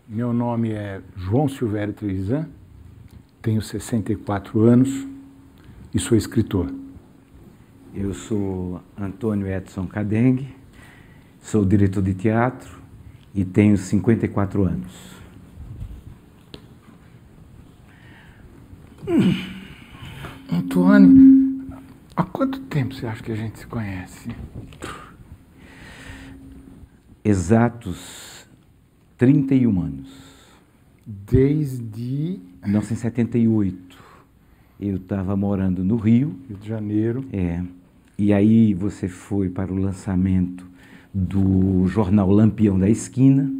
Meu nome é João Silvério Trevisan, tenho 64 anos e sou escritor. Eu sou Antônio Edson Cadengue, sou diretor de teatro e tenho 54 anos. Antônio, há quanto tempo você acha que a gente se conhece? Exatos 31 anos. Desde 1978. Eu estava morando no Rio. Rio de Janeiro. E aí você foi para o lançamento do jornal Lampião da Esquina.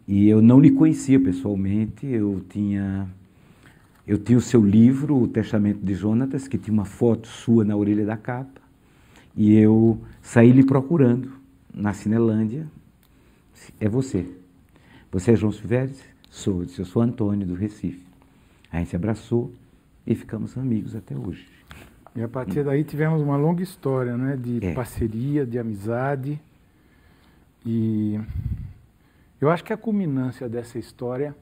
E eu não lhe conhecia pessoalmente. Eu tinha o seu livro, O Testamento de Jonatas, que tinha uma foto sua na orelha da capa. E eu saí lhe procurando na Cinelândia. É você. Você é João Silvério? Sou. Eu sou Antônio, do Recife. A gente se abraçou e ficamos amigos até hoje. E a partir daí tivemos uma longa história, né? De parceria, de amizade. E eu acho que a culminância dessa história...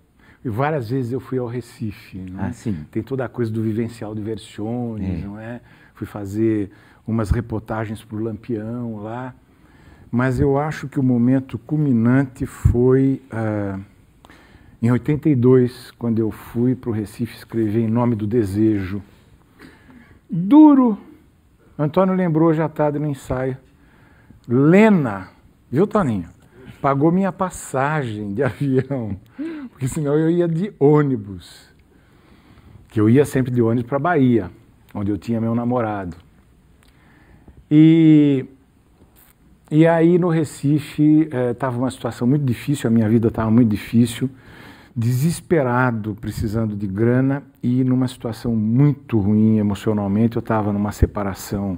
E várias vezes eu fui ao Recife, né? Tem toda a coisa do vivencial de Versiones, não é? Fui fazer umas reportagens para o Lampião lá, mas eu acho que o momento culminante foi em 82, quando eu fui para o Recife escrever Em Nome do Desejo. Duro! Antônio lembrou já tarde no ensaio. Lena, viu, Toninho? Pagou minha passagem de avião, porque senão eu ia de ônibus, que eu ia sempre de ônibus para Bahia, onde eu tinha meu namorado. E aí no Recife estava uma situação muito difícil, a minha vida estava muito difícil, desesperado, precisando de grana e numa situação muito ruim emocionalmente. Eu estava numa separação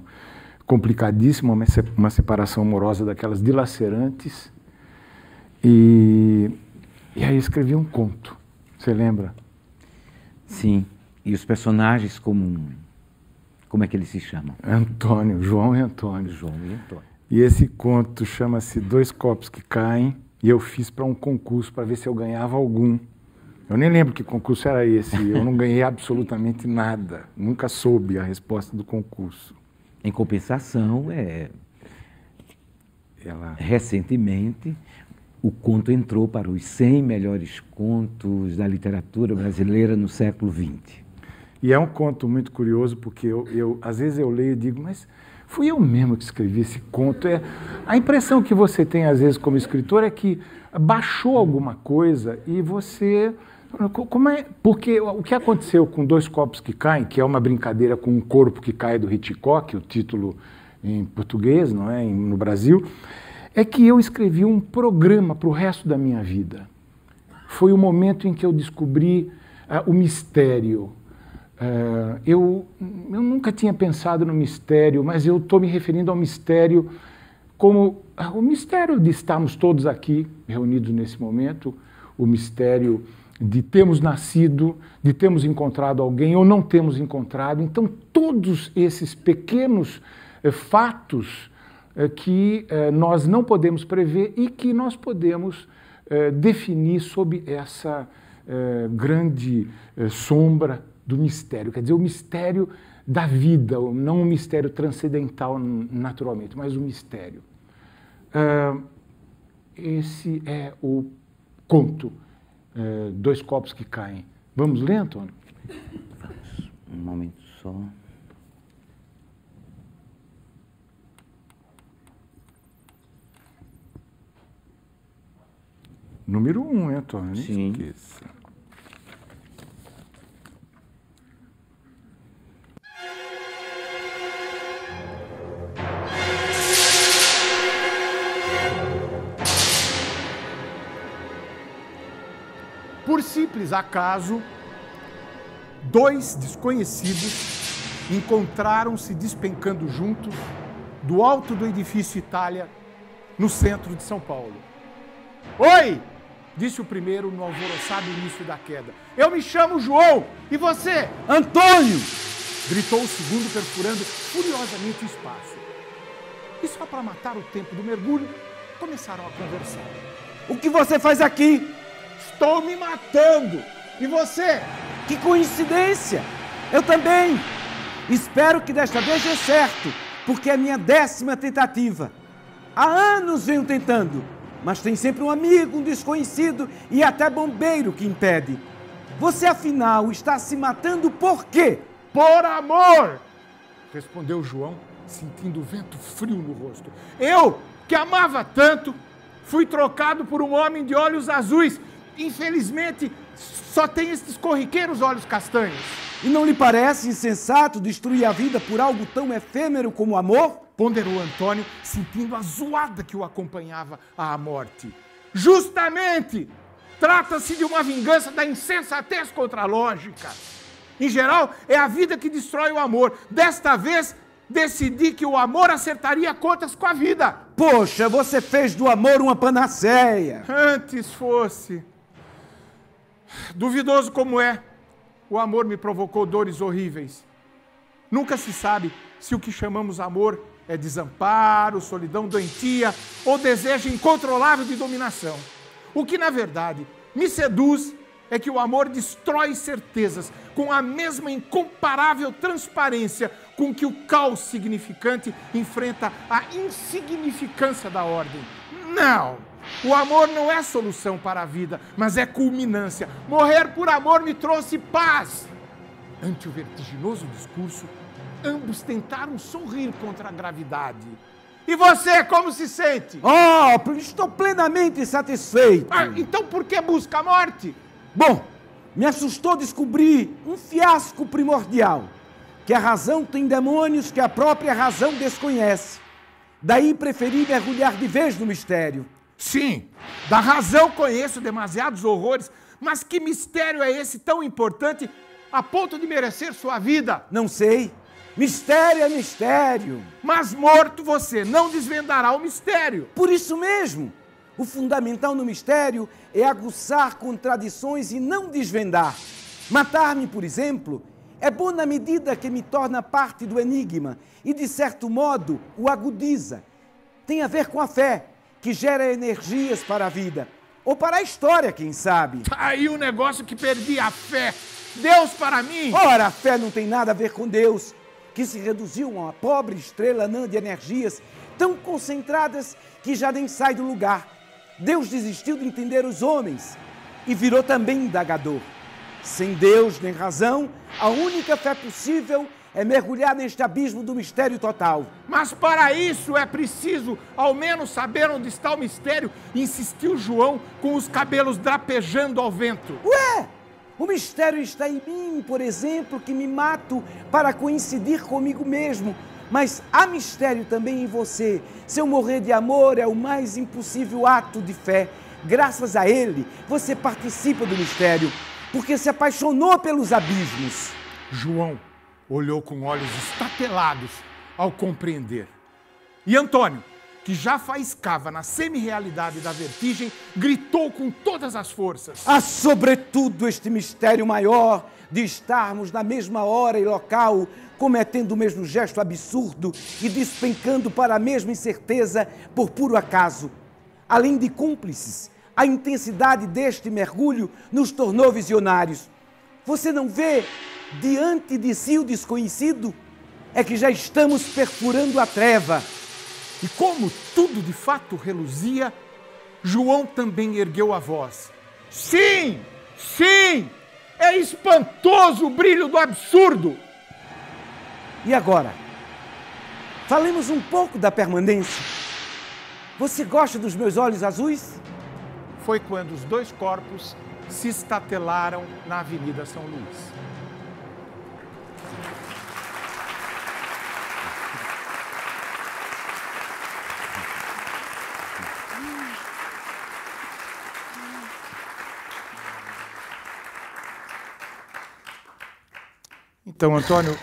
complicadíssima, uma separação amorosa daquelas dilacerantes. E aí escrevi um conto, você lembra? Sim, e os personagens como é que eles se chamam? Antônio, João e Antônio. João e Antônio. E esse conto chama-se Dois Copos que Caem, e eu fiz para um concurso para ver se eu ganhava algum. Eu nem lembro que concurso era esse, eu não ganhei absolutamente nada, nunca soube a resposta do concurso. Em compensação, recentemente... O conto entrou para os 100 melhores contos da literatura brasileira no século XX. E é um conto muito curioso, porque às vezes eu leio e digo, mas fui eu mesmo que escrevi esse conto. A impressão que você tem, às vezes, como escritor, é que baixou alguma coisa e você... Porque o que aconteceu com Dois Copos que Caem, que é uma brincadeira com um corpo que cai do Hitchcock, o título em português, não é? No Brasil... é que eu escrevi um programa para o resto da minha vida. Foi o momento em que eu descobri o mistério. Eu nunca tinha pensado no mistério, mas eu estou me referindo ao mistério como o mistério de estarmos todos aqui reunidos nesse momento, o mistério de termos nascido, de termos encontrado alguém ou não termos encontrado. Então, todos esses pequenos fatos que nós não podemos prever e que nós podemos definir sob essa grande sombra do mistério. Quer dizer, o mistério da vida, não um mistério transcendental naturalmente, mas o mistério. Esse é o conto, Dois Copos que Caem. Vamos ler, Antônio? Vamos, um momento só. Número 1, Antônio? Sim. Esqueça. Por simples acaso, dois desconhecidos encontraram-se despencando juntos do alto do edifício Itália, no centro de São Paulo. Oi! Disse o primeiro no alvoroçado início da queda. Eu me chamo João. E você? Antônio! gritou o segundo, perfurando furiosamente o espaço. E só para matar o tempo do mergulho, começaram a conversar. O que você faz aqui? Estou me matando! E você? Que coincidência! Eu também! Espero que desta vez dê certo, porque é a minha 10ª tentativa. Há anos venho tentando, mas tem sempre um amigo, um desconhecido e até bombeiro que impede. Você, afinal, está se matando por quê? Por amor! Respondeu João, sentindo o vento frio no rosto. Eu, que amava tanto, fui trocado por um homem de olhos azuis. Infelizmente, só tem estes corriqueiros olhos castanhos. E não lhe parece insensato destruir a vida por algo tão efêmero como o amor? Ponderou Antônio, sentindo a zoada que o acompanhava à morte. Justamente! Trata-se de uma vingança da insensatez contra a lógica. Em geral, é a vida que destrói o amor. Desta vez, decidi que o amor acertaria contas com a vida. Poxa, você fez do amor uma panaceia. Antes fosse. Duvidoso como é, o amor me provocou dores horríveis. Nunca se sabe se o que chamamos amor é desamparo, solidão doentia ou desejo incontrolável de dominação. O que, na verdade, me seduz é que o amor destrói certezas com a mesma incomparável transparência com que o caos significante enfrenta a insignificância da ordem. Não! O amor não é solução para a vida, mas é culminância. Morrer por amor me trouxe paz. Ante o vertiginoso discurso, ambos tentaram sorrir contra a gravidade. E você, como se sente? Oh, estou plenamente satisfeito. Então por que busca a morte? Bom, me assustou descobrir um fiasco primordial, que a razão tem demônios que a própria razão desconhece. Daí preferi mergulhar de vez no mistério. Sim, da razão conheço demasiados horrores, mas que mistério é esse tão importante a ponto de merecer sua vida? Não sei. Mistério é mistério. Mas morto você não desvendará o mistério. Por isso mesmo, o fundamental no mistério é aguçar contradições e não desvendar. Matar-me, por exemplo, é bom na medida que me torna parte do enigma e, de certo modo, o agudiza. Tem a ver com a fé, que gera energias para a vida. Ou para a história, quem sabe. Aí o negócio que perdi a fé. Deus para mim. Ora, a fé não tem nada a ver com Deus, que se reduziu a uma pobre estrela anã de energias tão concentradas que já nem sai do lugar. Deus desistiu de entender os homens e virou também indagador. Sem Deus nem razão, a única fé possível é mergulhar neste abismo do mistério total. Mas para isso é preciso ao menos saber onde está o mistério, insistiu João com os cabelos drapejando ao vento. Ué! O mistério está em mim, por exemplo, que me mato para coincidir comigo mesmo. Mas há mistério também em você. Seu morrer de amor é o mais impossível ato de fé. Graças a ele, você participa do mistério, porque se apaixonou pelos abismos. João olhou com olhos estatelados ao compreender. E Antônio, que já faiscava na semi-realidade da vertigem, gritou com todas as forças. Há, sobretudo, este mistério maior de estarmos na mesma hora e local, cometendo o mesmo gesto absurdo e despencando para a mesma incerteza por puro acaso. Além de cúmplices, a intensidade deste mergulho nos tornou visionários. Você não vê diante de si o desconhecido? É que já estamos perfurando a treva. E como tudo de fato reluzia, João também ergueu a voz. Sim, sim, é espantoso o brilho do absurdo. E agora? Falemos um pouco da permanência. Você gosta dos meus olhos azuis? Foi quando os dois corpos se estatelaram na Avenida São Luís. Então, Antônio,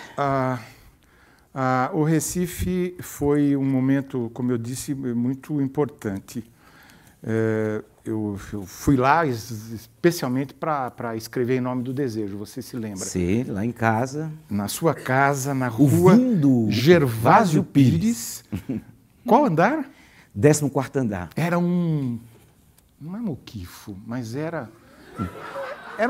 o Recife foi um momento, como eu disse, muito importante. eu fui lá especialmente para escrever Em Nome do Desejo, você se lembra? Sim, lá em casa. Na sua casa, na rua Gervásio Pires. Qual andar? 14º andar. Era um... Não é muquifo, mas era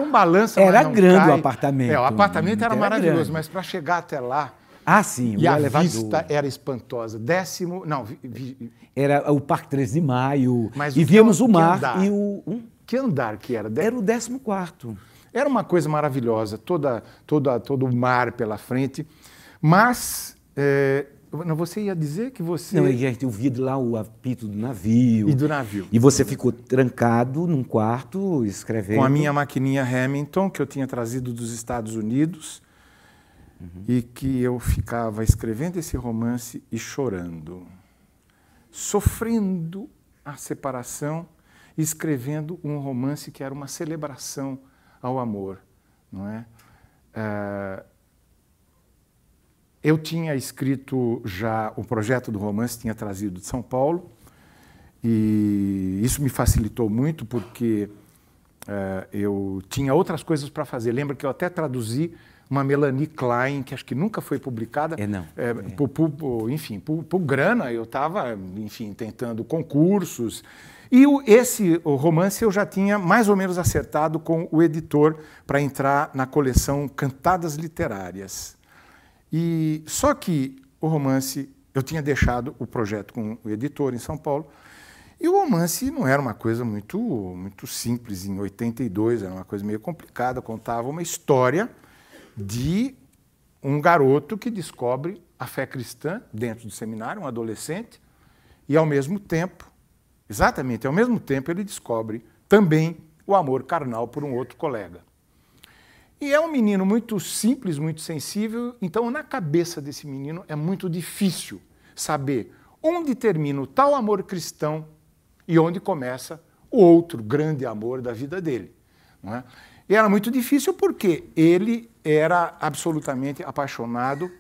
um balanço. Era grande o apartamento. O apartamento era maravilhoso, grande. mas para chegar até lá... Ah, sim, e o a elevador. vista era espantosa. Era o Parque 13 de Maio, Mas e víamos o mar andar? e o... Que andar que era? Era o 14º. Era uma coisa maravilhosa, todo o mar pela frente, mas você ia dizer que você... Não, a gente ouvia de lá o apito do navio. E do navio. E você ficou trancado num quarto, escrevendo. Com a minha maquininha Remington, que eu tinha trazido dos Estados Unidos, e que eu ficava escrevendo esse romance e chorando, sofrendo a separação, escrevendo um romance que era uma celebração ao amor, não é? Eu tinha escrito já o projeto do romance, tinha trazido de São Paulo, e isso me facilitou muito porque eu tinha outras coisas para fazer. Lembra que eu até traduzi uma Melanie Klein, que acho que nunca foi publicada. Enfim, por grana, eu estava, enfim, tentando concursos. E o romance eu já tinha mais ou menos acertado com o editor para entrar na coleção Cantadas Literárias. E só que o romance, eu tinha deixado o projeto com o editor em São Paulo, e o romance não era uma coisa muito simples. Em 82, era uma coisa meio complicada, contava uma história de um garoto que descobre a fé cristã dentro do seminário, um adolescente, e ao mesmo tempo, exatamente ao mesmo tempo, ele descobre também o amor carnal por um outro colega. E é um menino muito simples, muito sensível, então na cabeça desse menino é muito difícil saber onde termina o tal amor cristão e onde começa o outro grande amor da vida dele, não é? E era muito difícil porque ele era absolutamente apaixonado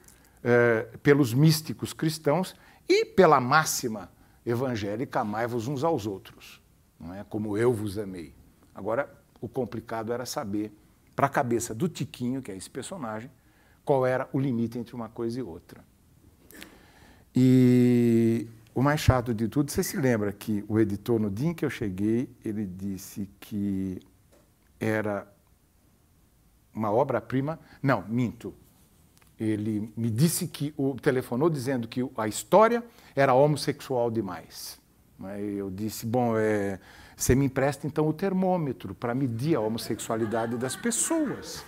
pelos místicos cristãos e pela máxima evangélica, amai-vos uns aos outros, não é? Como eu vos amei. Agora, o complicado era saber, para a cabeça do Tiquinho, que é esse personagem, qual era o limite entre uma coisa e outra. E o mais chato de tudo, você se lembra que o editor, no dia em que eu cheguei, ele disse que era uma obra-prima. Não, minto. Ele me disse que telefonou dizendo que a história era homossexual demais. Eu disse, bom, você me empresta então o termômetro para medir a homossexualidade das pessoas,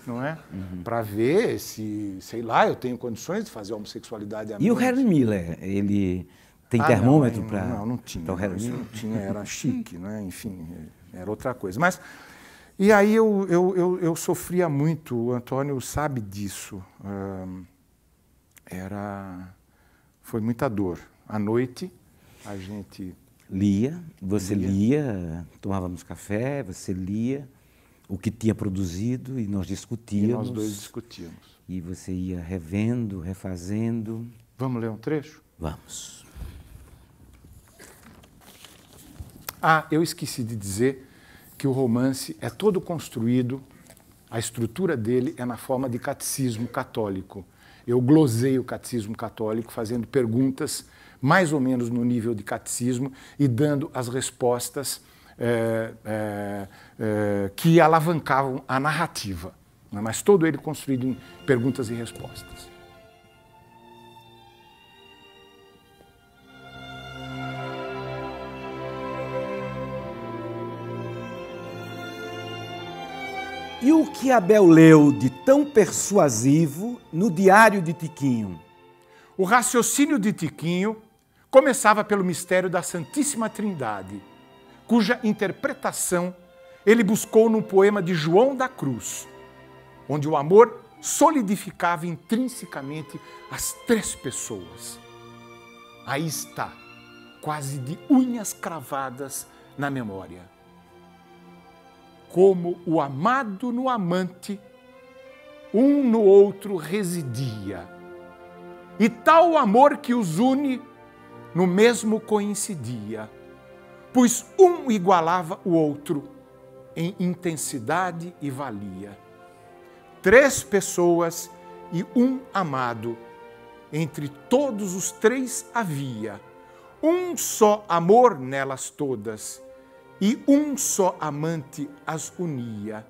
não é? Para ver se, sei lá, eu tenho condições de fazer a homossexualidade. E o Harry Miller, ele tem termômetro para... Não tinha. Não tinha, era chique, né? Enfim, era outra coisa. Mas, e aí eu sofria muito, o Antônio sabe disso. Foi muita dor. À noite, a gente... Você lia, tomávamos café, você lia o que tinha produzido e nós discutíamos. E nós dois discutíamos. E você ia revendo, refazendo. Vamos ler um trecho? Vamos. Eu esqueci de dizer que o romance é todo construído, a estrutura dele é na forma de catecismo católico. Eu glosei o catecismo católico fazendo perguntas mais ou menos no nível de catecismo e dando as respostas que alavancavam a narrativa, né? Mas todo ele construído em perguntas e respostas. E o que Abel leu de tão persuasivo no diário de Tiquinho? O raciocínio de Tiquinho começava pelo mistério da Santíssima Trindade, cuja interpretação ele buscou no poema de João da Cruz, onde o amor solidificava intrinsecamente as três pessoas. Aí está, quase de unhas cravadas na memória. Como o amado no amante, um no outro residia. E tal amor que os une, no mesmo coincidia. pois um igualava o outro em intensidade e valia. 3 pessoas e um amado, entre todos os 3 havia um só amor nelas todas, e um só amante as unia,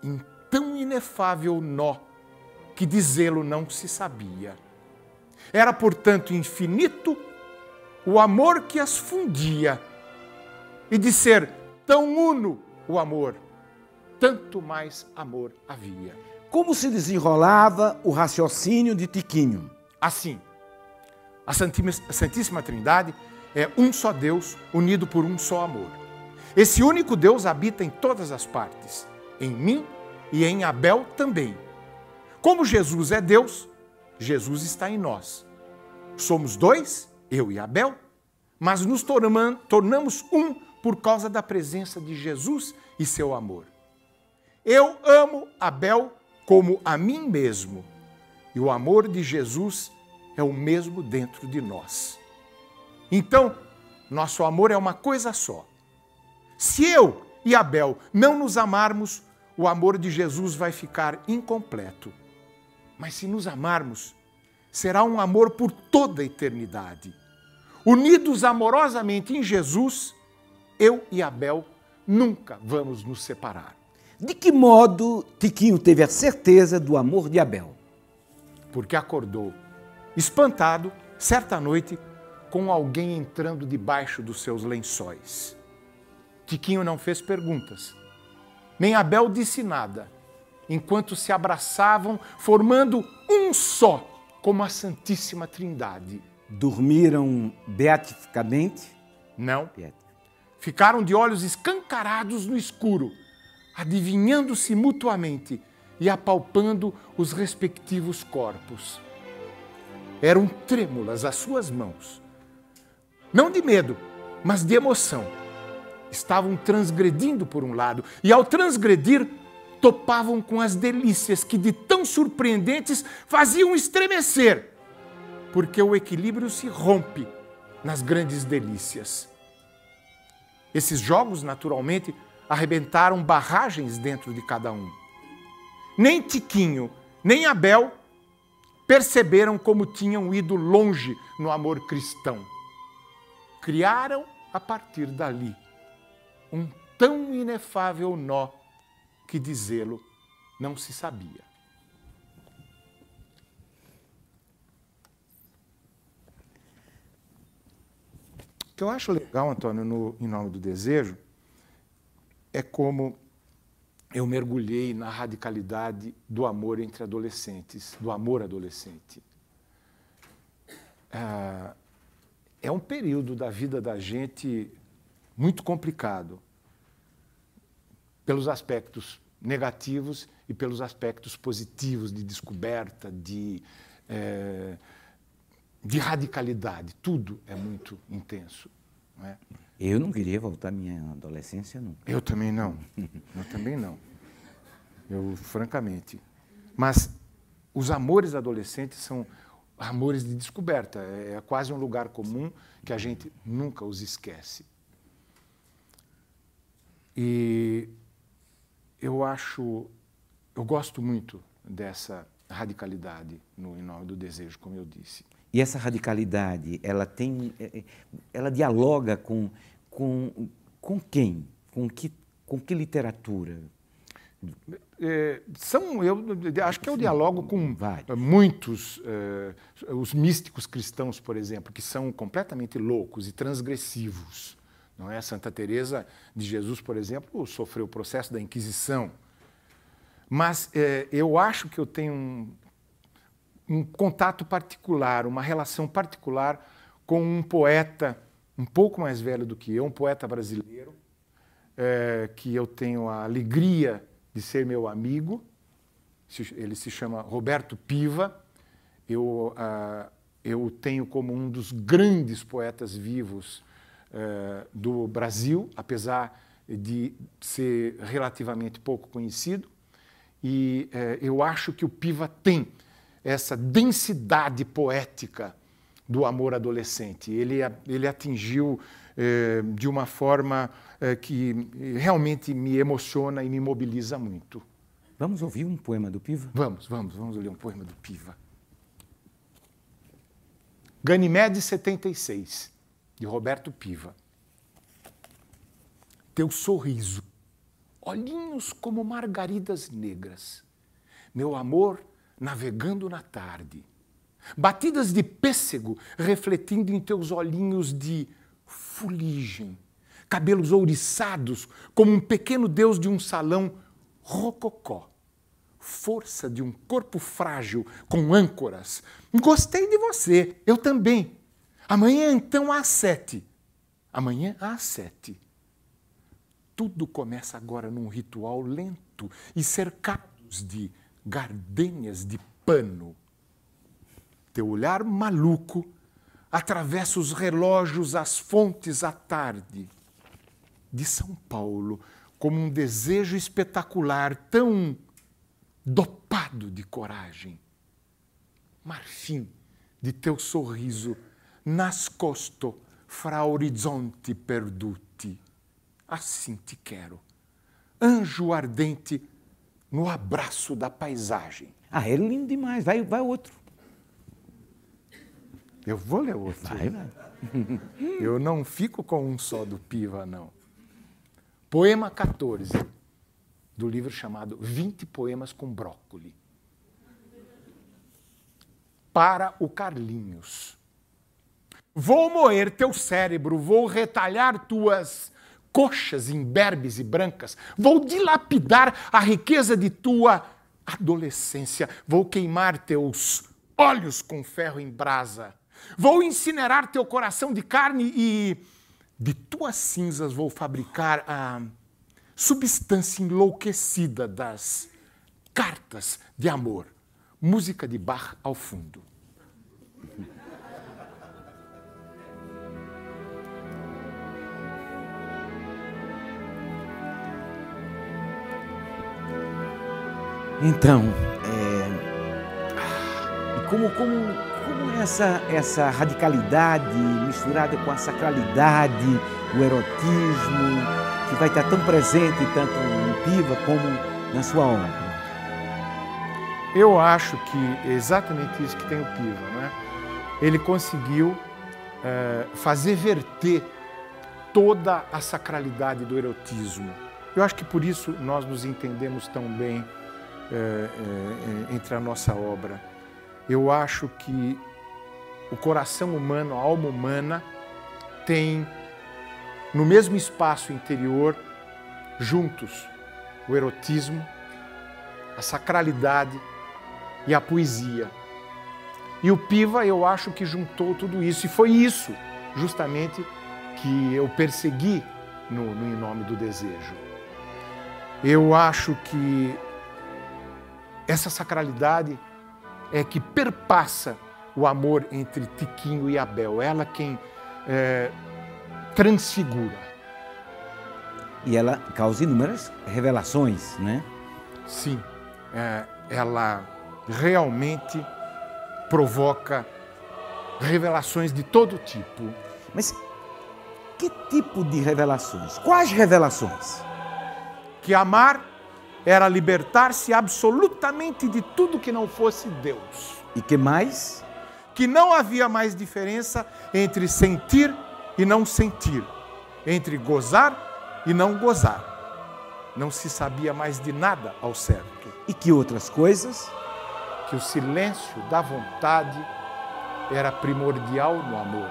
em tão inefável nó que dizê-lo não se sabia. Era, portanto, infinito o amor que as fundia, e de ser tão uno o amor, tanto mais amor havia. Como se desenrolava o raciocínio de Tiquinho? Assim, a Santíssima Trindade é um só Deus, unido por um só amor. Esse único Deus habita em todas as partes, em mim e em Abel também. Como Jesus é Deus, Jesus está em nós. Somos 2, eu e Abel, mas nos tornamos um por causa da presença de Jesus e seu amor. Eu amo Abel como a mim mesmo, e o amor de Jesus é o mesmo dentro de nós. Então, nosso amor é uma coisa só. Se eu e Abel não nos amarmos, o amor de Jesus vai ficar incompleto. Mas se nos amarmos, será um amor por toda a eternidade. Unidos amorosamente em Jesus, eu e Abel nunca vamos nos separar. De que modo Tiquinho teve a certeza do amor de Abel? Porque acordou, espantado, certa noite, com alguém entrando debaixo dos seus lençóis. Tiquinho não fez perguntas, nem Abel disse nada, enquanto se abraçavam, formando um só, como a Santíssima Trindade. Dormiram beatificamente? Não. Ficaram de olhos escancarados no escuro, adivinhando-se mutuamente e apalpando os respectivos corpos. Eram trêmulas as suas mãos, não de medo, mas de emoção. Estavam transgredindo por um lado, e ao transgredir, topavam com as delícias que de tão surpreendentes faziam estremecer, porque o equilíbrio se rompe nas grandes delícias. Esses jogos, naturalmente, arrebentaram barragens dentro de cada um. Nem Tiquinho, nem Abel perceberam como tinham ido longe no amor cristão. Criaram, a partir dali, um tão inefável nó que dizê-lo não se sabia. O que eu acho legal, Antônio, Em Nome do Desejo, é como eu mergulhei na radicalidade do amor entre adolescentes, do amor adolescente. É um período da vida da gente muito complicado, pelos aspectos negativos e pelos aspectos positivos de descoberta, de radicalidade. Tudo é muito intenso, não é? Eu não queria voltar à minha adolescência nunca. Eu também não. Eu também não. Eu, francamente. Mas os amores adolescentes são amores de descoberta. É quase um lugar comum que a gente nunca os esquece. E eu gosto muito dessa radicalidade no Em Nome do Desejo, como eu disse. E essa radicalidade, ela dialoga com quem? Com que literatura? Eu acho que eu dialogo com muitos, os místicos cristãos, por exemplo, que são completamente loucos e transgressivos. Não é? Santa Teresa de Jesus, por exemplo, sofreu o processo da Inquisição. Mas eu acho que eu tenho um contato particular, uma relação particular com um poeta um pouco mais velho do que eu, um poeta brasileiro, que eu tenho a alegria de ser meu amigo. Ele se chama Roberto Piva. Eu tenho como um dos grandes poetas vivos do Brasil, apesar de ser relativamente pouco conhecido. E eu acho que o Piva tem essa densidade poética do amor adolescente. Ele atingiu de uma forma que realmente me emociona e me mobiliza muito. Vamos ouvir um poema do Piva? Vamos ler um poema do Piva. Ganymede 76, de Roberto Piva. Teu sorriso, olhinhos como margaridas negras, meu amor navegando na tarde, batidas de pêssego refletindo em teus olhinhos de fuligem, cabelos ouriçados como um pequeno deus de um salão rococó, força de um corpo frágil com âncoras. Gostei de você, eu também. Amanhã então às 7. Amanhã às 7. Tudo começa agora num ritual lento e cercados de gardênias de pano. Teu olhar maluco atravessa os relógios às fontes à tarde. De São Paulo, como um desejo espetacular, tão dopado de coragem. Marfim de teu sorriso, nascosto fra orizzonti perduti. Assim te quero, anjo ardente no abraço da paisagem. Ah, é lindo demais. Vai outro. Eu vou ler outro. Vai. Eu não fico com um só do Piva, não. Poema 14, do livro chamado 20 Poemas com Brócoli. Para o Carlinhos. Vou moer teu cérebro, vou retalhar tuas coxas imberbes e brancas, vou dilapidar a riqueza de tua adolescência, vou queimar teus olhos com ferro em brasa, vou incinerar teu coração de carne e de tuas cinzas vou fabricar a substância enlouquecida das cartas de amor. Música de Bach ao fundo. Então, como essa radicalidade misturada com a sacralidade, o erotismo, que vai estar tão presente tanto no Piva como na sua obra? Eu acho que é exatamente isso que tem o Piva, não é? Ele conseguiu fazer verter toda a sacralidade do erotismo. Eu acho que por isso nós nos entendemos tão bem entre a nossa obra. Eu acho que o coração humano, a alma humana, tem no mesmo espaço interior, juntos, o erotismo, a sacralidade e a poesia. E o Piva, eu acho que juntou tudo isso. E foi isso, justamente, que eu persegui no Em Nome do Desejo. Eu acho que essa sacralidade é que perpassa o amor entre Tiquinho e Abel. Ela quem transfigura. E ela causa inúmeras revelações, né? Sim, ela realmente provoca revelações de todo tipo. Mas que tipo de revelações? Quais revelações? Que amar era libertar-se absolutamente de tudo que não fosse Deus. E que mais? Que não havia mais diferença entre sentir e não sentir, entre gozar e não gozar. Não se sabia mais de nada ao certo. E que outras coisas? Que o silêncio da vontade era primordial no amor.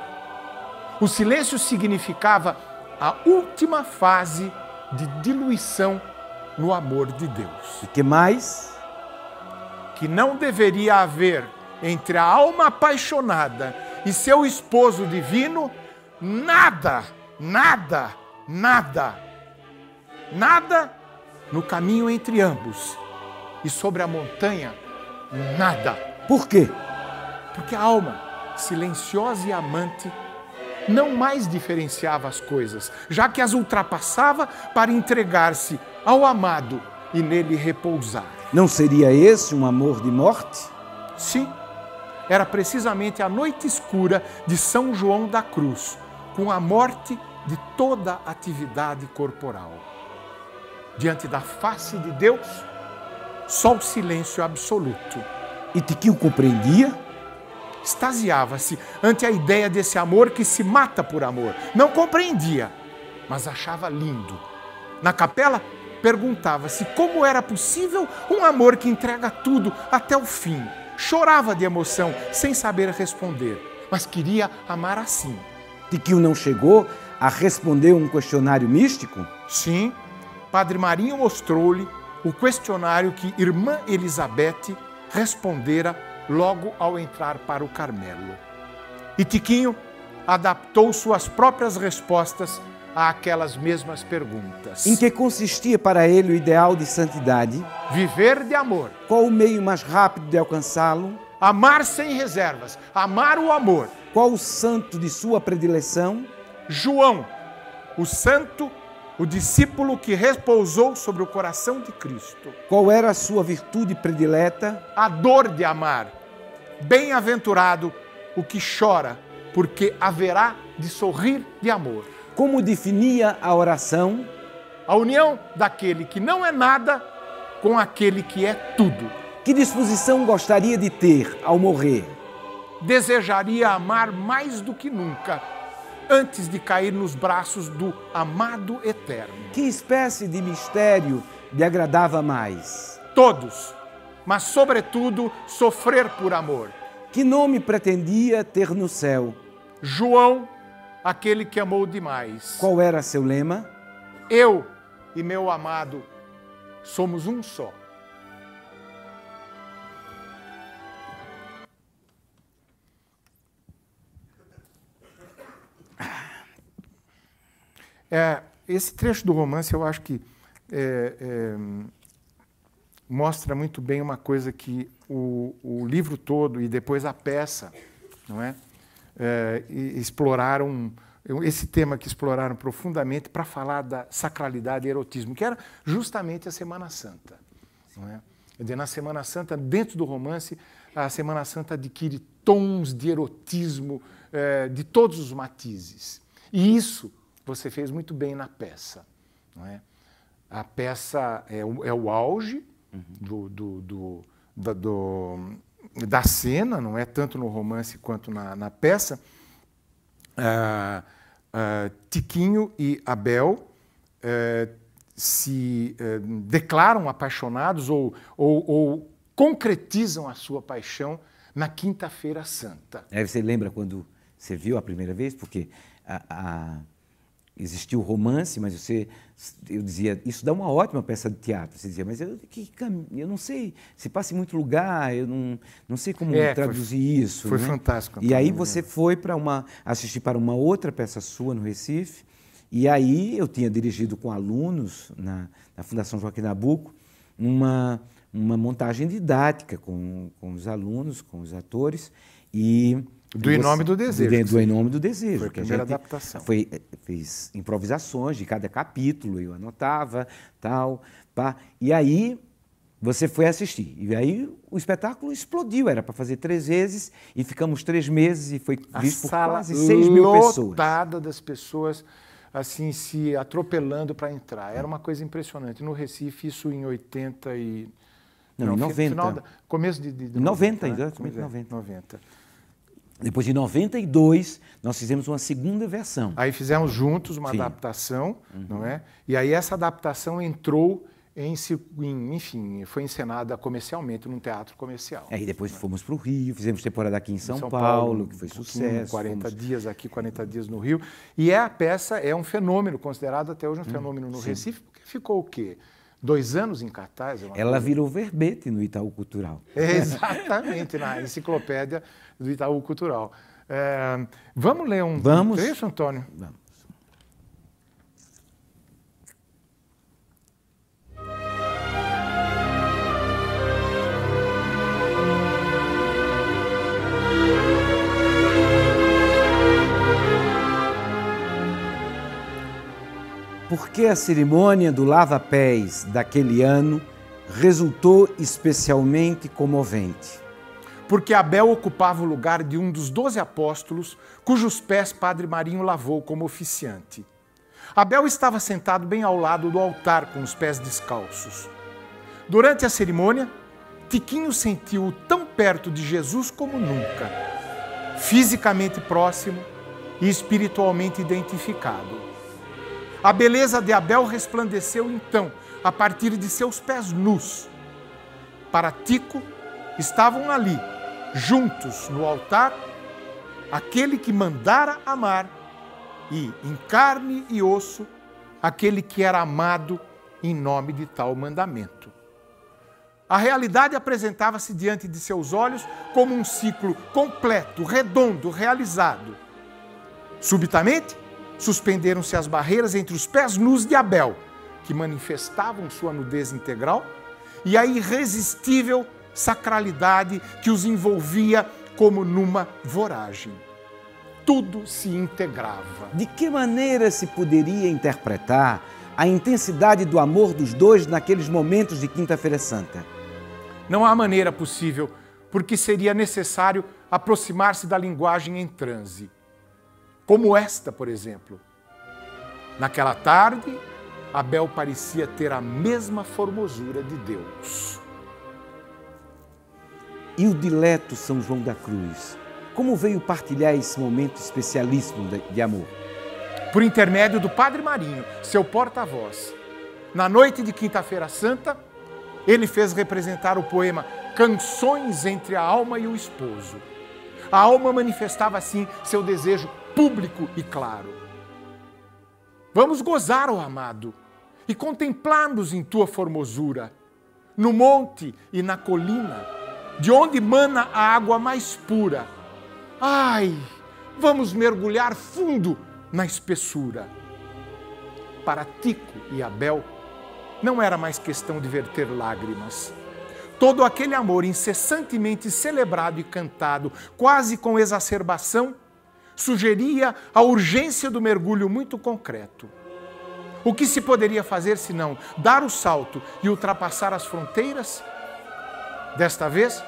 O silêncio significava a última fase de diluição no amor de Deus. E que mais? Que não deveria haver entre a alma apaixonada e seu esposo divino nada, nada, nada, nada no caminho entre ambos. E sobre a montanha, nada. Por quê? Porque a alma, silenciosa e amante, não mais diferenciava as coisas, já que as ultrapassava para entregar-se ao amado e nele repousar. Não seria esse um amor de morte? Sim, era precisamente a noite escura de São João da Cruz, com a morte de toda atividade corporal. Diante da face de Deus, só o silêncio absoluto. E Tiquinho compreendia? Extasiava-se ante a ideia desse amor que se mata por amor. Não compreendia, mas achava lindo. Na capela, perguntava-se como era possível um amor que entrega tudo até o fim. Chorava de emoção, sem saber responder, mas queria amar assim. Tiquinho não chegou a responder um questionário místico? Sim, Padre Marinho mostrou-lhe o questionário que Irmã Elizabeth respondera logo ao entrar para o Carmelo. E Tiquinho adaptou suas próprias respostas àquelas mesmas perguntas. Em que consistia para ele o ideal de santidade? Viver de amor. Qual o meio mais rápido de alcançá-lo? Amar sem reservas. Amar o amor. Qual o santo de sua predileção? João, o santo, o discípulo que repousou sobre o coração de Cristo. Qual era a sua virtude predileta? A dor de amar. Bem-aventurado o que chora, porque haverá de sorrir de amor. Como definia a oração? A união daquele que não é nada com aquele que é tudo. Que disposição gostaria de ter ao morrer? Desejaria amar mais do que nunca, antes de cair nos braços do amado eterno. Que espécie de mistério lhe agradava mais? Todos, mas sobretudo sofrer por amor. Que nome pretendia ter no céu? João, aquele que amou demais. Qual era seu lema? Eu e meu amado somos um só. Esse trecho do romance eu acho que mostra muito bem uma coisa que o livro todo e depois a peça, não é? Exploraram esse tema que exploraram profundamente para falar da sacralidade e erotismo, que era justamente a Semana Santa. Não é? Quer dizer, na Semana Santa, dentro do romance, a Semana Santa adquire tons de erotismo de todos os matizes. E isso você fez muito bem na peça. Não é? A peça é o auge da cena, não é? Tanto no romance quanto na peça. Tiquinho e Abel se declaram apaixonados ou concretizam a sua paixão na Quinta-feira Santa. Aí você lembra quando você viu a primeira vez? Porque existia o romance, mas eu dizia, isso dá uma ótima peça de teatro. Você dizia, mas eu não sei, se passa em muito lugar, eu não sei como traduzir isso. Foi né? fantástico. E aí você foi para assistir para uma outra peça sua no Recife, e aí eu tinha dirigido com alunos na Fundação Joaquim Nabuco uma montagem didática com os alunos, com os atores, e do Em Nome do Desejo. Do Em Nome do Desejo. Foi a primeira adaptação. Fiz improvisações de cada capítulo, eu anotava, tal, pá. E aí você foi assistir. E aí o espetáculo explodiu, era para fazer 3 vezes, e ficamos 3 meses e foi visto por quase 6 mil pessoas. Lotada das pessoas, assim, se atropelando para entrar. Era uma coisa impressionante. No Recife, isso em 80 e... Não, em 90. Começo de 90, né? exatamente, 90. 90. Depois de 92, nós fizemos uma segunda versão. Aí fizemos juntos uma adaptação, não é? E aí essa adaptação entrou enfim, foi encenada comercialmente num teatro comercial. Aí depois fomos para o Rio, fizemos temporada aqui em São Paulo, que foi sucesso. 40 dias aqui, 40 dias no Rio. E a peça é um fenômeno, considerado até hoje um fenômeno no Recife, porque ficou o quê? 2 anos em cartaz? Ela virou verbete no Itaú Cultural. Exatamente, na enciclopédia do Itaú Cultural. Vamos ler um trecho, Antônio? Vamos. Porque a cerimônia do lava-pés daquele ano resultou especialmente comovente. Porque Abel ocupava o lugar de um dos 12 apóstolos, cujos pés Padre Marinho lavou como oficiante. Abel estava sentado bem ao lado do altar com os pés descalços. Durante a cerimônia, Tiquinho sentiu-o tão perto de Jesus como nunca, fisicamente próximo e espiritualmente identificado. A beleza de Abel resplandeceu então, a partir de seus pés nus. Para Tico, estavam ali, juntos no altar, aquele que mandara amar e, em carne e osso, aquele que era amado em nome de tal mandamento. A realidade apresentava-se diante de seus olhos como um ciclo completo, redondo, realizado. Subitamente, suspenderam-se as barreiras entre os pés nus de Abel, que manifestavam sua nudez integral, e a irresistível sacralidade que os envolvia como numa voragem. Tudo se integrava. De que maneira se poderia interpretar a intensidade do amor dos dois naqueles momentos de Quinta-feira Santa? Não há maneira possível, porque seria necessário aproximar-se da linguagem em transe. Como esta, por exemplo. Naquela tarde, Abel parecia ter a mesma formosura de Deus. E o dileto São João da Cruz, como veio partilhar esse momento especialíssimo de amor? Por intermédio do Padre Marinho, seu porta-voz. Na noite de Quinta-feira Santa, ele fez representar o poema Canções entre a Alma e o Esposo. A alma manifestava assim seu desejo público e claro. Vamos gozar, ó amado, e contemplar-nos em tua formosura, no monte e na colina, de onde mana a água mais pura. Ai, vamos mergulhar fundo na espessura. Para Tico e Abel, não era mais questão de verter lágrimas. Todo aquele amor incessantemente celebrado e cantado, quase com exacerbação, sugeria a urgência do mergulho muito concreto. O que se poderia fazer senão dar o salto e ultrapassar as fronteiras? Desta vez,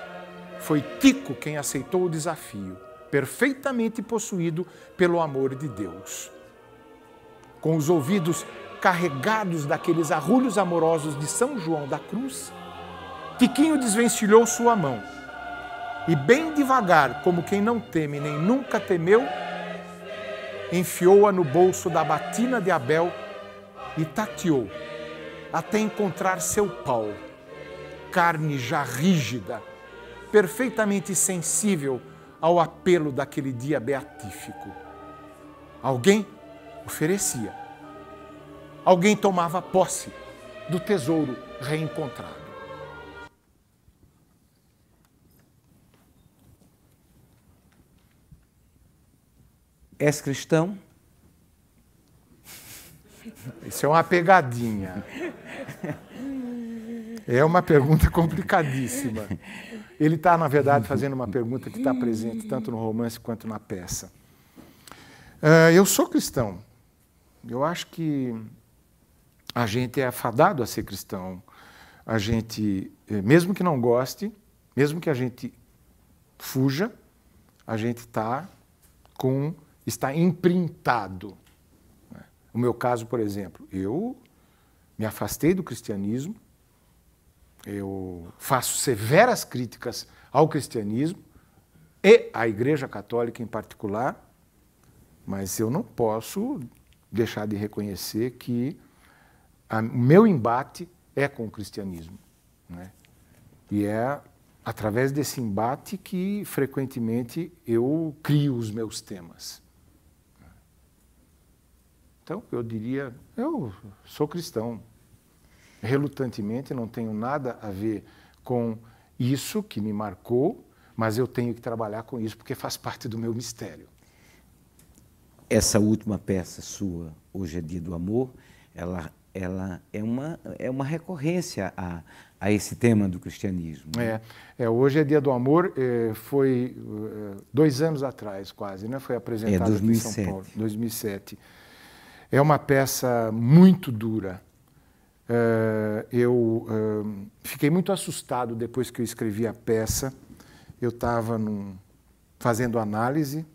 foi Tico quem aceitou o desafio, perfeitamente possuído pelo amor de Deus. Com os ouvidos carregados daqueles arrulhos amorosos de São João da Cruz, Tiquinho desvencilhou sua mão e, bem devagar, como quem não teme nem nunca temeu, enfiou-a no bolso da batina de Abel e tateou até encontrar seu pau, carne já rígida, perfeitamente sensível ao apelo daquele dia beatífico. Alguém oferecia. Alguém tomava posse do tesouro reencontrado. És cristão? Isso é uma pegadinha. É uma pergunta complicadíssima. Ele está, na verdade, fazendo uma pergunta que está presente tanto no romance quanto na peça. Eu sou cristão. Eu acho que a gente é afadado a ser cristão. A gente, mesmo que não goste, mesmo que a gente fuja, a gente está imprintado. No meu caso, por exemplo, eu me afastei do cristianismo, eu faço severas críticas ao cristianismo e à Igreja Católica em particular, mas eu não posso deixar de reconhecer que o meu embate é com o cristianismo, né? E é através desse embate que, frequentemente, eu crio os meus temas. Então, eu diria, eu sou cristão. Relutantemente, não tenho nada a ver com isso que me marcou, mas eu tenho que trabalhar com isso porque faz parte do meu mistério. Essa última peça sua, Hoje é Dia do Amor, ela é uma recorrência a esse tema do cristianismo. Hoje é Dia do Amor, foi 2 anos atrás quase, né? Foi apresentado aqui em São Paulo, 2007. É uma peça muito dura. Eu fiquei muito assustado depois que eu escrevi a peça. Eu estava fazendo análise,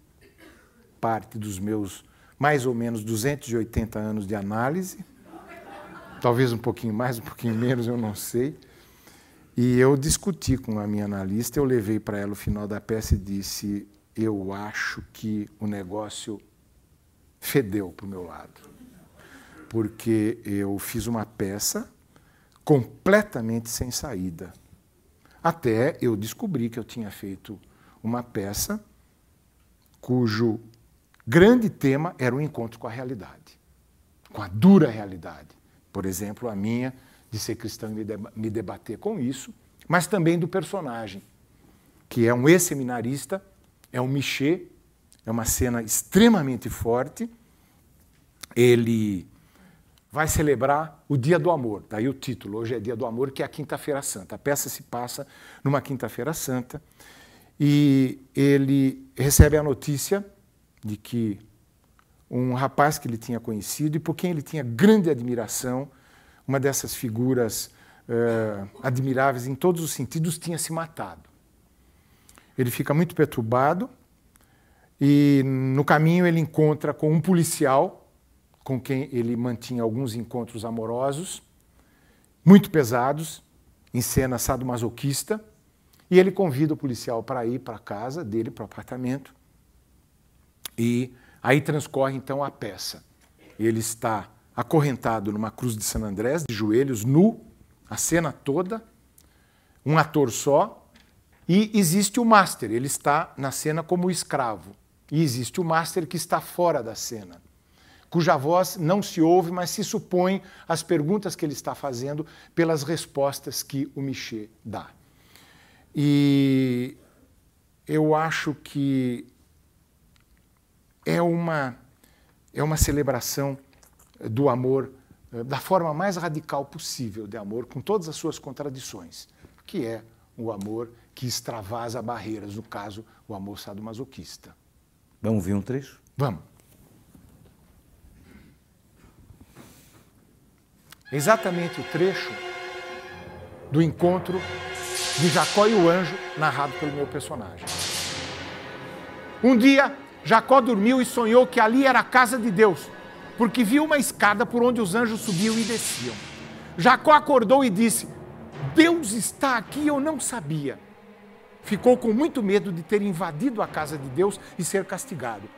parte dos meus mais ou menos 280 anos de análise, talvez um pouquinho mais, um pouquinho menos, eu não sei. E eu discuti com a minha analista, eu levei para ela o final da peça e disse: eu acho que o negócio fedeu para o meu lado, porque eu fiz uma peça completamente sem saída. Até eu descobri que eu tinha feito uma peça cujo grande tema era o encontro com a realidade, com a dura realidade. Por exemplo, a minha de ser cristão e me debater com isso, mas também do personagem, que é um ex-seminarista, é um Michê, é uma cena extremamente forte. Ele vai celebrar o Dia do Amor, daí o título, hoje é Dia do Amor, que é a Quinta-feira Santa. A peça se passa numa Quinta-feira Santa e ele recebe a notícia de que um rapaz que ele tinha conhecido e por quem ele tinha grande admiração, uma dessas figuras admiráveis em todos os sentidos, tinha se matado. Ele fica muito perturbado e no caminho ele encontra com um policial com quem ele mantinha alguns encontros amorosos, muito pesados, em cena sadomasoquista, e ele convida o policial para ir para a casa dele, para o apartamento, e aí transcorre então a peça. Ele está acorrentado numa cruz de San Andrés, de joelhos, nu, a cena toda, um ator só, e existe o master, ele está na cena como escravo, e existe o master que está fora da cena, cuja voz não se ouve, mas se supõe as perguntas que ele está fazendo pelas respostas que o Michê dá. E eu acho que é uma celebração do amor da forma mais radical possível de amor, com todas as suas contradições, que é o amor que extravasa barreiras, no caso, o amor sadomasoquista. Vamos ver um trecho? Vamos. Exatamente o trecho do encontro de Jacó e o anjo, narrado pelo meu personagem. Um dia, Jacó dormiu e sonhou que ali era a casa de Deus, porque viu uma escada por onde os anjos subiam e desciam. Jacó acordou e disse: Deus está aqui, eu não sabia. Ficou com muito medo de ter invadido a casa de Deus e ser castigado.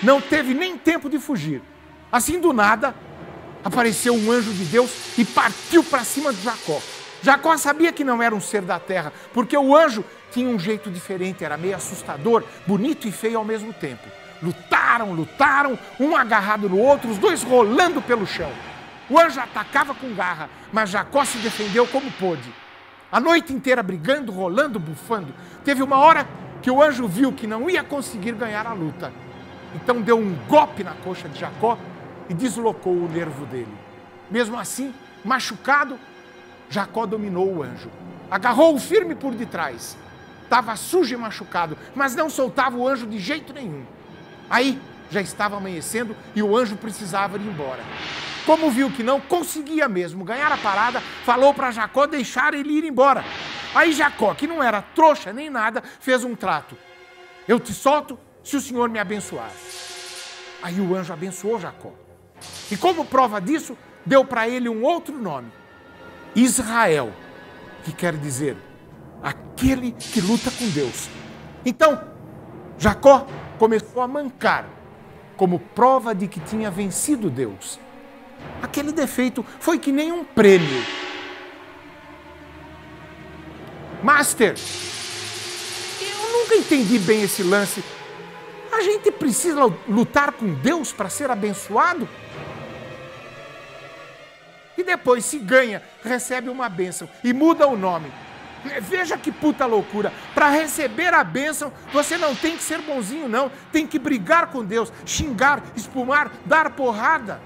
Não teve nem tempo de fugir. Assim, do nada, apareceu um anjo de Deus e partiu para cima de Jacó. Jacó sabia que não era um ser da terra, porque o anjo tinha um jeito diferente, era meio assustador, bonito e feio ao mesmo tempo. Lutaram, um agarrado no outro, os dois rolando pelo chão. O anjo atacava com garra, mas Jacó se defendeu como pôde. A noite inteira brigando, rolando, bufando. Teve uma hora que o anjo viu que não ia conseguir ganhar a luta. Então deu um golpe na coxa de Jacó e deslocou o nervo dele. Mesmo assim, machucado, Jacó dominou o anjo. Agarrou-o firme por detrás. Estava sujo e machucado, mas não soltava o anjo de jeito nenhum. Aí já estava amanhecendo e o anjo precisava ir embora. Como viu que não conseguia mesmo ganhar a parada, falou para Jacó deixar ele ir embora. Aí Jacó, que não era trouxa nem nada, fez um trato. Eu te solto se o Senhor me abençoar. Aí o anjo abençoou Jacó. E como prova disso, deu para ele um outro nome. Israel, que quer dizer aquele que luta com Deus. Então, Jacó começou a mancar, como prova de que tinha vencido Deus. Aquele defeito foi que nem um prêmio. Master, eu nunca entendi bem esse lance. A gente precisa lutar com Deus para ser abençoado? E depois, se ganha, recebe uma bênção e muda o nome. Veja que puta loucura. Para receber a bênção, você não tem que ser bonzinho, não. Tem que brigar com Deus, xingar, espumar, dar porrada.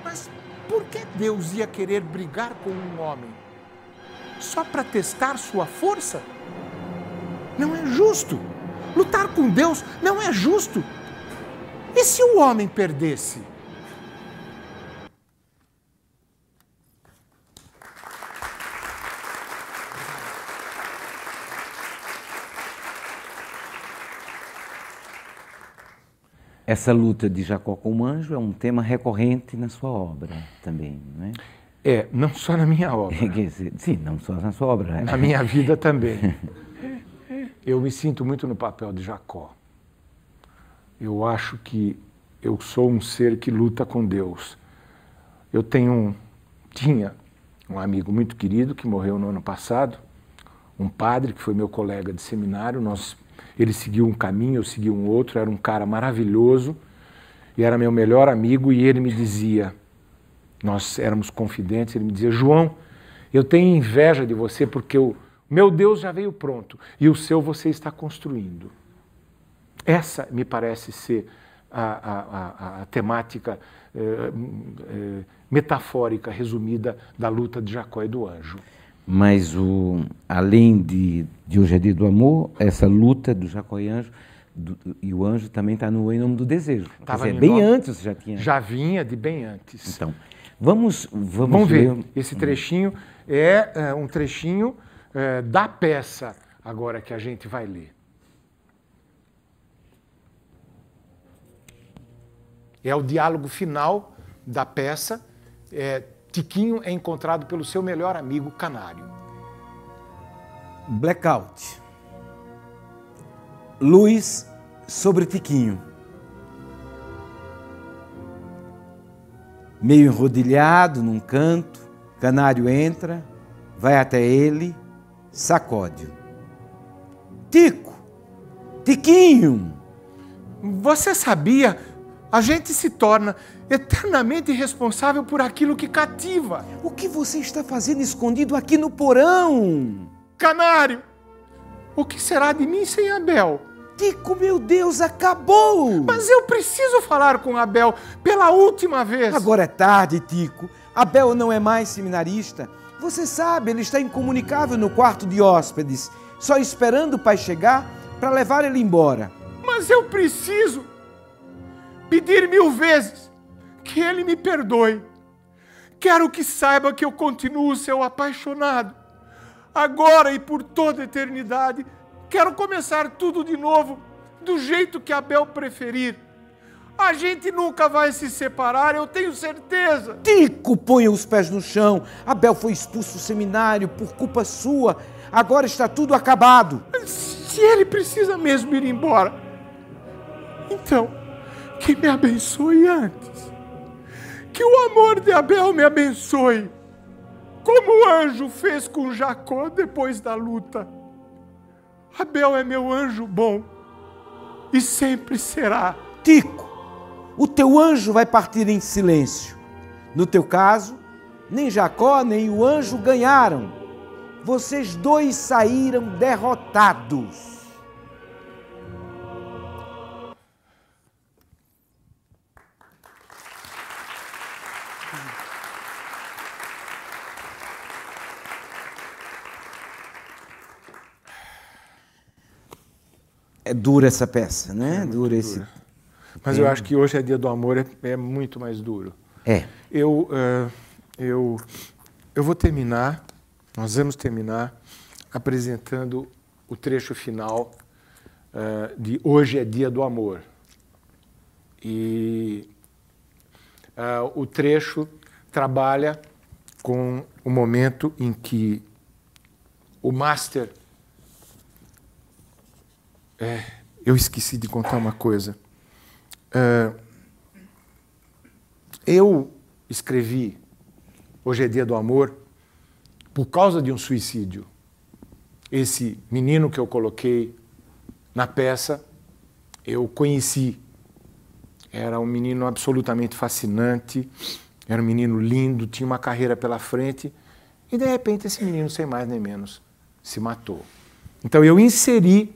Mas por que Deus ia querer brigar com um homem? Só para testar sua força? Não é justo. Lutar com Deus não é justo. E se o homem perdesse? Essa luta de Jacó com o anjo é um tema recorrente na sua obra também, não é? Não só na minha obra. Sim, não só na sua obra. Na minha vida também. Eu me sinto muito no papel de Jacó. Eu acho que eu sou um ser que luta com Deus. Eu tinha um amigo muito querido que morreu no ano passado, um padre que foi meu colega de seminário. Ele seguiu um caminho, eu segui um outro. Era um cara maravilhoso e era meu melhor amigo, e ele me dizia, nós éramos confidentes, ele me dizia: João, eu tenho inveja de você porque o meu Deus já veio pronto e o seu você está construindo. Essa me parece ser a temática metafórica, resumida, da luta de Jacó e do anjo. Mas, além de Hoje é Dia do Amor, essa luta do Jacó e anjo, e o anjo também está no Em Nome do Desejo. Quer dizer, bem antes você já tinha... Já vinha de bem antes. Então, vamos ver. Esse trechinho é um trechinho da peça agora que a gente vai ler. É o diálogo final da peça. Tiquinho é encontrado pelo seu melhor amigo Canário. Blackout. Luz sobre Tiquinho. Meio enrodilhado num canto, Canário entra, vai até ele, sacode-o. Tico! Tiquinho! Você sabia? A gente se torna eternamente responsável por aquilo que cativa. O que você está fazendo escondido aqui no porão? Canário, o que será de mim sem Abel? Tico, meu Deus, acabou! Mas eu preciso falar com Abel pela última vez. Agora é tarde, Tico. Abel não é mais seminarista. Você sabe, ele está incomunicável no quarto de hóspedes, só esperando o pai chegar para levar ele embora. Mas eu preciso pedir 1000 vezes que ele me perdoe. Quero que saiba que eu continuo seu apaixonado. Agora e por toda a eternidade, quero começar tudo de novo, do jeito que Abel preferir. A gente nunca vai se separar, eu tenho certeza. Tico, ponha os pés no chão. Abel foi expulso do seminário por culpa sua. Agora está tudo acabado. Se ele precisa mesmo ir embora, então, que me abençoe antes. Que o amor de Abel me abençoe, como o anjo fez com Jacó depois da luta. Abel é meu anjo bom e sempre será. Tico, o teu anjo vai partir em silêncio. No teu caso, nem Jacó nem o anjo ganharam. Vocês dois saíram derrotados. É dura essa peça, né? Dura esse... Mas eu acho que Hoje é Dia do Amor é muito mais duro. Eu vou terminar, nós vamos terminar apresentando o trecho final de Hoje é Dia do Amor. E o trecho trabalha com o momento em que o master... eu esqueci de contar uma coisa. Eu escrevi Hoje é Dia do Amor por causa de um suicídio. Esse menino que eu coloquei na peça, eu conheci. Era um menino absolutamente fascinante, era um menino lindo, tinha uma carreira pela frente, e de repente esse menino, sem mais nem menos, se matou. Então eu inseri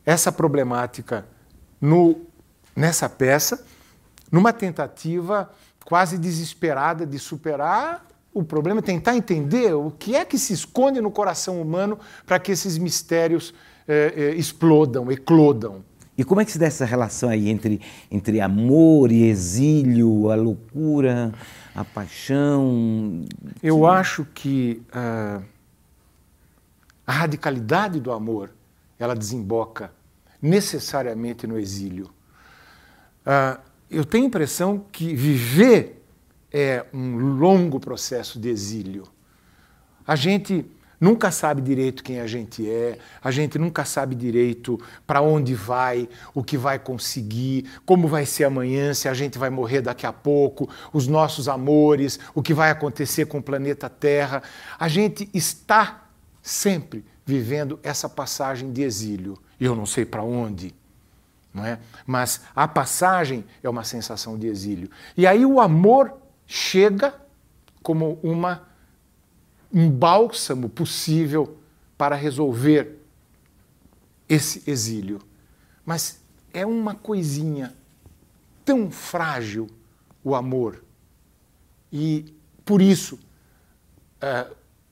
essa problemática nessa peça, numa tentativa quase desesperada de superar o problema, tentar entender o que é que se esconde no coração humano para que esses mistérios explodam, eclodam. E como é que se dá essa relação aí entre amor e exílio, a loucura, a paixão? Eu acho que a radicalidade do amor, ela desemboca necessariamente no exílio. eu tenho a impressão que viver é um longo processo de exílio. A gente nunca sabe direito quem a gente nunca sabe direito para onde vai, o que vai conseguir, como vai ser amanhã, se a gente vai morrer daqui a pouco, os nossos amores, o que vai acontecer com o planeta Terra. A gente está sempre vivendo essa passagem de exílio. Eu não sei para onde, não é? Mas a passagem é uma sensação de exílio. E aí o amor chega como um bálsamo possível para resolver esse exílio. Mas é uma coisinha tão frágil, o amor. E por isso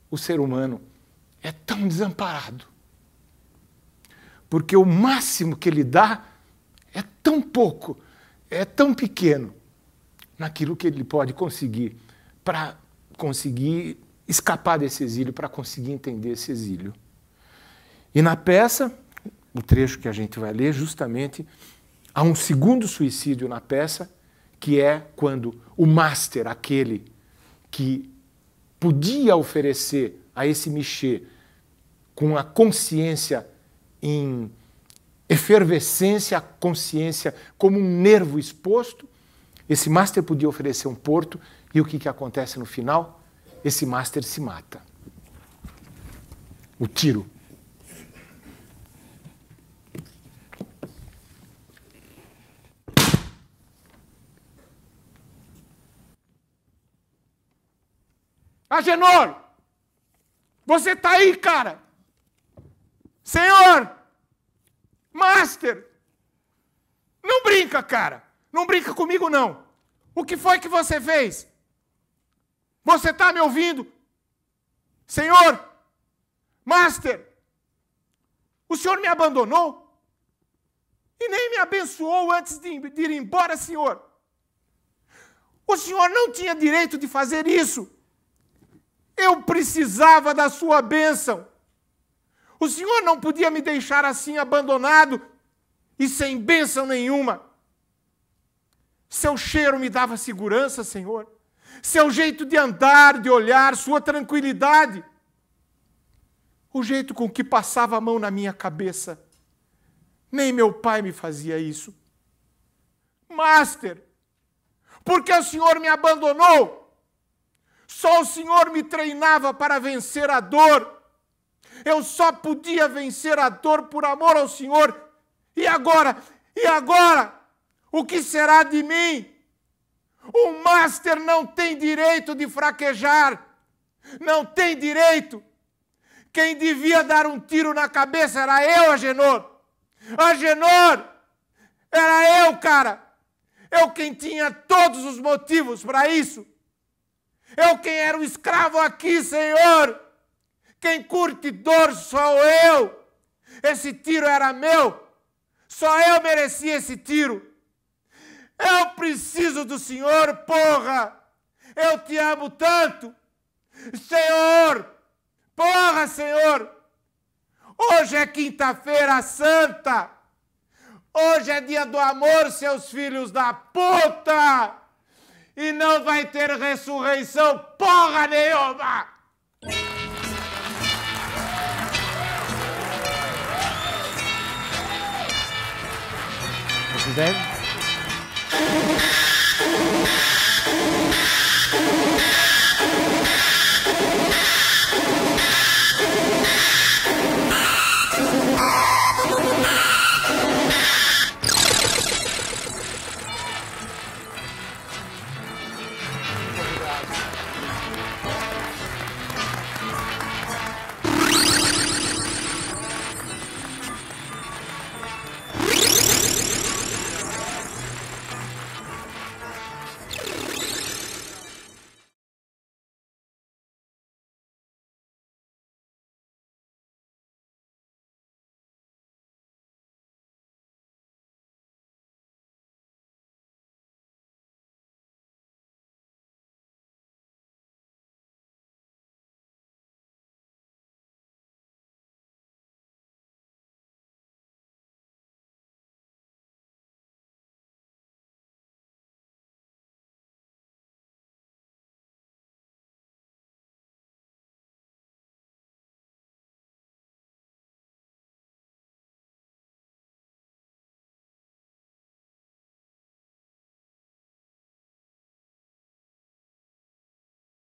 o ser humano é tão desamparado. Porque o máximo que ele dá é tão pouco, é tão pequeno naquilo que ele pode conseguir para conseguir escapar desse exílio, para conseguir entender esse exílio. E na peça, o trecho que a gente vai ler, justamente, há um segundo suicídio na peça, que é quando o master, aquele que podia oferecer a esse Michê com a consciência em efervescência, a consciência como um nervo exposto, esse master podia oferecer um porto, e o que acontece no final? Esse master se mata. O tiro. Agenor! Você tá aí, cara! Senhor! Master! Não brinca, cara! Não brinca comigo, não! O que foi que você fez? Você está me ouvindo? Senhor, Master, o senhor me abandonou e nem me abençoou antes de ir embora, senhor. O senhor não tinha direito de fazer isso. Eu precisava da sua bênção. O senhor não podia me deixar assim abandonado e sem bênção nenhuma. Seu cheiro me dava segurança, senhor. Seu jeito de andar, de olhar, sua tranquilidade. O jeito com que passava a mão na minha cabeça. Nem meu pai me fazia isso. Master, por que o senhor me abandonou? Só o senhor me treinava para vencer a dor. Eu só podia vencer a dor por amor ao senhor. E agora? E agora? O que será de mim? O Master não tem direito de fraquejar. Não tem direito. Quem devia dar um tiro na cabeça era eu, Agenor. Agenor! Era eu, cara. Eu quem tinha todos os motivos para isso. Eu quem era o escravo aqui, Senhor. Quem curte dor sou eu. Esse tiro era meu. Só eu merecia esse tiro. Eu preciso do Senhor, porra! Eu te amo tanto! Senhor! Porra, Senhor! Hoje é quinta-feira santa! Hoje é dia do amor, seus filhos da puta! E não vai ter ressurreição porra nenhuma! Você deve?